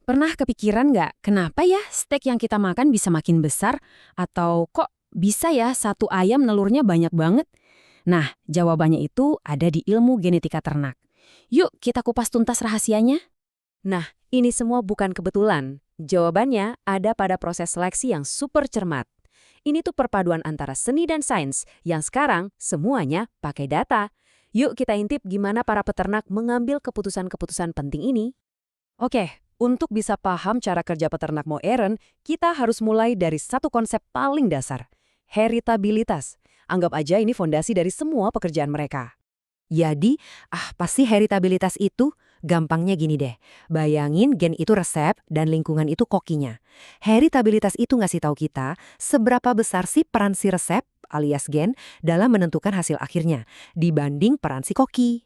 Pernah kepikiran nggak, kenapa ya steak yang kita makan bisa makin besar? Atau kok bisa ya satu ayam nelurnya banyak banget? Nah, jawabannya itu ada di ilmu genetika ternak. Yuk kita kupas tuntas rahasianya. Nah, ini semua bukan kebetulan. Jawabannya ada pada proses seleksi yang super cermat. Ini tuh perpaduan antara seni dan sains yang sekarang semuanya pakai data. Yuk kita intip gimana para peternak mengambil keputusan-keputusan penting ini. Oke, untuk bisa paham cara kerja peternak modern, kita harus mulai dari satu konsep paling dasar, heritabilitas. Anggap aja ini fondasi dari semua pekerjaan mereka. Jadi, apa sih heritabilitas itu? Gampangnya gini deh, bayangin gen itu resep dan lingkungan itu kokinya. Heritabilitas itu ngasih tahu kita seberapa besar sih peran si resep alias gen dalam menentukan hasil akhirnya dibanding peran si koki.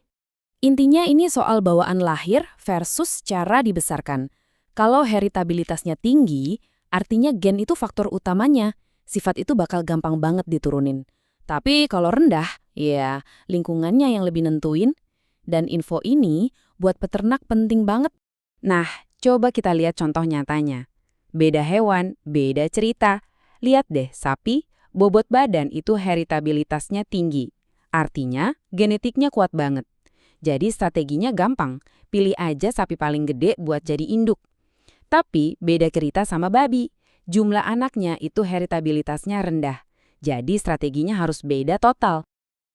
Intinya ini soal bawaan lahir versus cara dibesarkan. Kalau heritabilitasnya tinggi, artinya gen itu faktor utamanya. Sifat itu bakal gampang banget diturunin. Tapi kalau rendah, ya lingkungannya yang lebih nentuin. Dan info ini buat peternak penting banget. Nah, coba kita lihat contoh nyatanya. Beda hewan, beda cerita. Lihat deh, sapi, bobot badan itu heritabilitasnya tinggi. Artinya, genetiknya kuat banget. Jadi strateginya gampang, pilih aja sapi paling gede buat jadi induk. Tapi beda cerita sama babi. Jumlah anaknya itu heritabilitasnya rendah. Jadi strateginya harus beda total.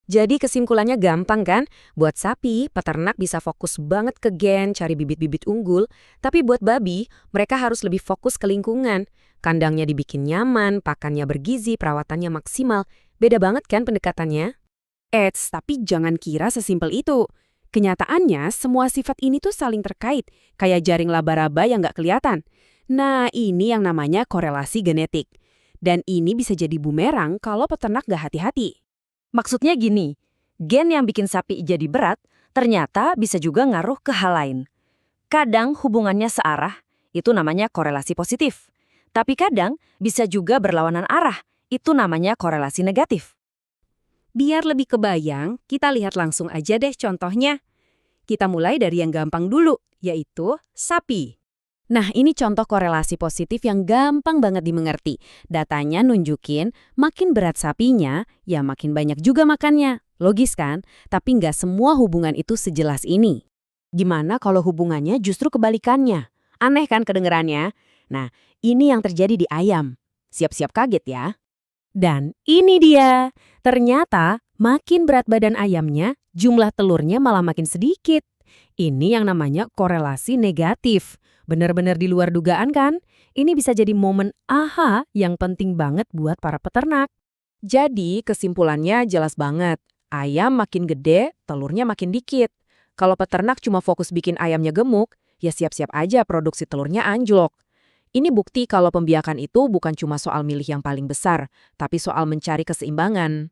Jadi kesimpulannya gampang kan? Buat sapi, peternak bisa fokus banget ke gen, cari bibit-bibit unggul. Tapi buat babi, mereka harus lebih fokus ke lingkungan. Kandangnya dibikin nyaman, pakannya bergizi, perawatannya maksimal. Beda banget kan pendekatannya? Tapi jangan kira sesimpel itu. Kenyataannya, semua sifat ini tuh saling terkait, kayak jaring laba-laba yang nggak kelihatan. Nah, ini yang namanya korelasi genetik. Dan ini bisa jadi bumerang kalau peternak nggak hati-hati. Maksudnya gini, gen yang bikin sapi jadi berat ternyata bisa juga ngaruh ke hal lain. Kadang hubungannya searah, itu namanya korelasi positif. Tapi kadang bisa juga berlawanan arah, itu namanya korelasi negatif. Biar lebih kebayang, kita lihat langsung aja deh contohnya. Kita mulai dari yang gampang dulu, yaitu sapi. Nah, ini contoh korelasi positif yang gampang banget dimengerti. Datanya nunjukin makin berat sapinya, ya makin banyak juga makannya. Logis kan? Tapi nggak semua hubungan itu sejelas ini. Gimana kalau hubungannya justru kebalikannya? Aneh kan kedengerannya? Nah, ini yang terjadi di ayam. Siap-siap kaget ya. Dan ini dia. Ternyata makin berat badan ayamnya, jumlah telurnya malah makin sedikit. Ini yang namanya korelasi negatif. Benar-benar di luar dugaan kan? Ini bisa jadi momen aha yang penting banget buat para peternak. Jadi kesimpulannya jelas banget. Ayam makin gede, telurnya makin dikit. Kalau peternak cuma fokus bikin ayamnya gemuk, ya siap-siap aja produksi telurnya anjlok. Ini bukti kalau pembiakan itu bukan cuma soal milih yang paling besar, tapi soal mencari keseimbangan.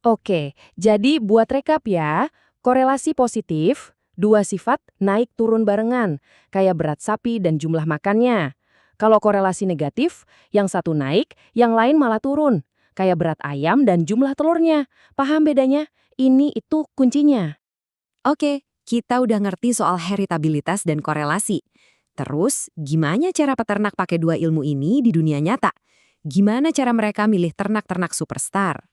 Oke, jadi buat rekap ya, korelasi positif, dua sifat naik turun barengan, kayak berat sapi dan jumlah makannya. Kalau korelasi negatif, yang satu naik, yang lain malah turun, kayak berat ayam dan jumlah telurnya. Paham bedanya? Ini itu kuncinya. Oke, kita udah ngerti soal heritabilitas dan korelasi. Terus, gimana cara peternak pakai dua ilmu ini di dunia nyata? Gimana cara mereka milih ternak-ternak superstar?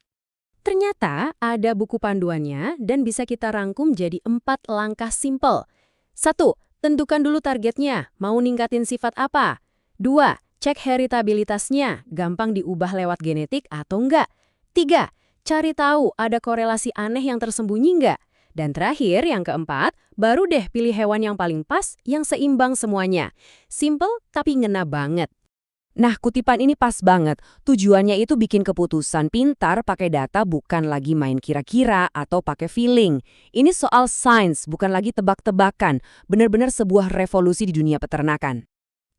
Ternyata ada buku panduannya dan bisa kita rangkum jadi 4 langkah simpel. 1. Tentukan dulu targetnya, mau ningkatin sifat apa. 2. Cek heritabilitasnya, gampang diubah lewat genetik atau enggak. 3. Cari tahu ada korelasi aneh yang tersembunyi enggak. Dan terakhir, yang keempat, baru deh pilih hewan yang paling pas, yang seimbang semuanya. Simple tapi ngena banget. Nah, kutipan ini pas banget. Tujuannya itu bikin keputusan pintar pakai data, bukan lagi main kira-kira atau pakai feeling. Ini soal sains, bukan lagi tebak-tebakan. Benar-benar sebuah revolusi di dunia peternakan.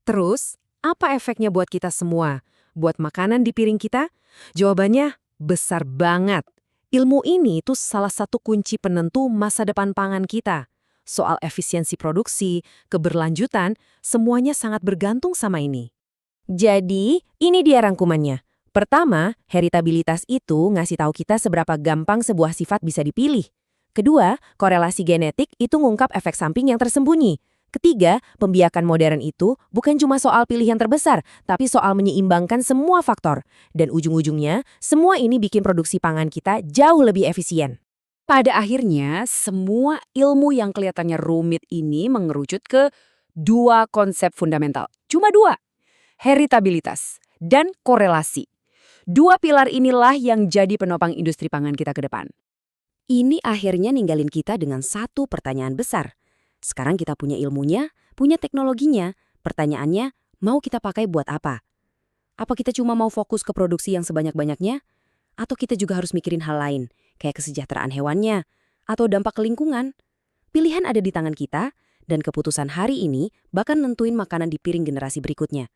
Terus, apa efeknya buat kita semua? Buat makanan di piring kita? Jawabannya besar banget. Ilmu ini itu salah satu kunci penentu masa depan pangan kita. Soal efisiensi produksi, keberlanjutan, semuanya sangat bergantung sama ini. Jadi, ini dia rangkumannya. Pertama, heritabilitas itu ngasih tahu kita seberapa gampang sebuah sifat bisa dipilih. Kedua, korelasi genetik itu ngungkap efek samping yang tersembunyi. Ketiga, pembiakan modern itu bukan cuma soal pilihan terbesar, tapi soal menyeimbangkan semua faktor. Dan ujung-ujungnya, semua ini bikin produksi pangan kita jauh lebih efisien. Pada akhirnya, semua ilmu yang kelihatannya rumit ini mengerucut ke dua konsep fundamental. Cuma dua, heritabilitas dan korelasi. Dua pilar inilah yang jadi penopang industri pangan kita ke depan. Ini akhirnya ninggalin kita dengan satu pertanyaan besar. Sekarang kita punya ilmunya, punya teknologinya. Pertanyaannya, mau kita pakai buat apa? Apa kita cuma mau fokus ke produksi yang sebanyak-banyaknya? Atau kita juga harus mikirin hal lain, kayak kesejahteraan hewannya, atau dampak ke lingkungan? Pilihan ada di tangan kita, dan keputusan hari ini bahkan nentuin makanan di piring generasi berikutnya.